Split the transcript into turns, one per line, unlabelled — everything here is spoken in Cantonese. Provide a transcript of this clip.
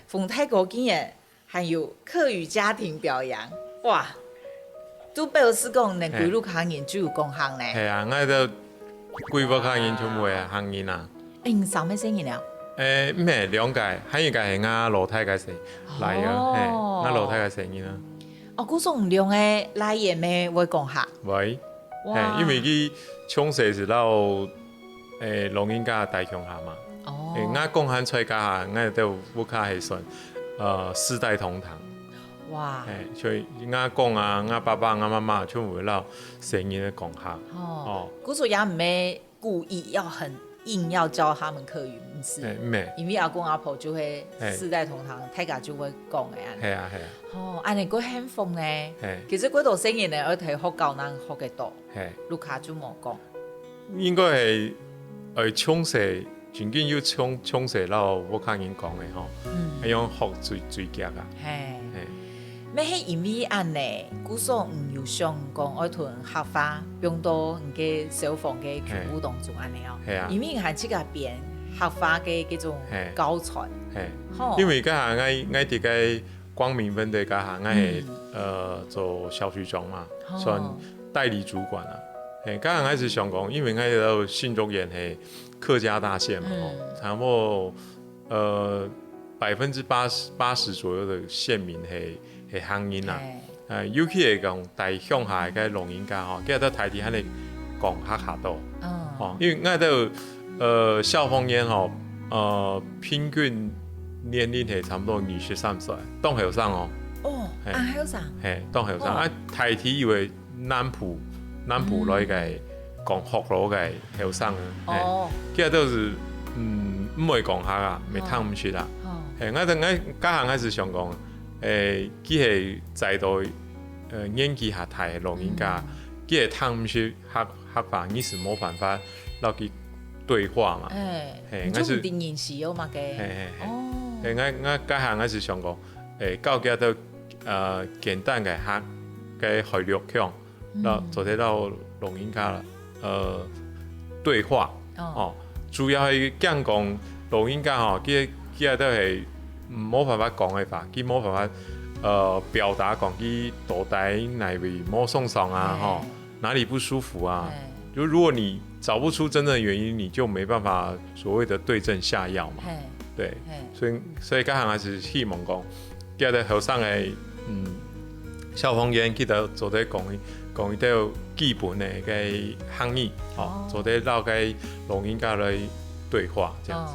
丰泰国竟然还有客语家庭表扬，哇！都表示讲，能规律行业就有共行呢。
系啊，我都规划行业全部的行业啊。
你上咩生意了？
唔系两届，还一届系我老太嘅生来啊，嘿，我老太嘅生意啦。
哦，古种唔用嘅来源咩会讲下？
喂，
哇
因为佢冲势是到龙应家大乡下嘛。
哦，
我讲喊出家下，我都不卡系算世代同堂。
哇，
所以我讲啊，我爸爸、我妈妈全部老生意嘅讲下。
哦，古种也唔系故意要很硬要教他们客语，唔是，
唔系，
因为阿公阿婆就会世代同堂，大家就会讲嘅安尼。
系啊系啊，
哦，安尼个很疯呢。
系
其實嗰度生意呢，我睇學教人學嘅多，
系，
盧卡就冇講。
應該係冲勢，曾經要冲勢到我聽人講嘅吼，係用學最夾啊。
係，咩係因為安呢？古所唔要想講愛同客家變到唔嘅小房嘅全部當中安尼哦。
係啊，
因為係即個變客家嘅嗰種教材。
係，因為家下我哋嘅光明分隊家下我係做小區長嘛，算代理主管啊。家下我是想講，因為我哋新竹縣係客家大縣嘛，差不多80%左右的縣民係鄉音啊。尤其係講大鄉下嘅農人家吼，佢喺台地喺度講客家多。因為我哋校方言吼，平均年齡係差唔多23歲，當後生哦。
哦，後生。
係當後生啊！台地以為南部來嘅講學佬嘅後生啊。哦。佢喺度是唔會講客啊，未聽唔出啦。我家下我是想講，佢係在到年紀下大嘅老人家，佢係聽唔出客話，你是冇辦法落去對話嘛。
我是定認識有嘛嘅。
我家下我是想講，教佢都簡單嘅客嘅學歷強，然做得到老人家對話。主要係講老人家吼，佢都係冇辦法講嘅法，佢冇辦法表達講佢到底哪位冇送上啊，吼哪裡不舒服啊？就如果你找不出真正的原因，你就沒辦法所謂的對症下藥嘛。對，所以家下還是希望講，佢哋後生嘅消防員佢哋做得講一啲基本嘅行業，做得讓個老人家來對話，這樣子。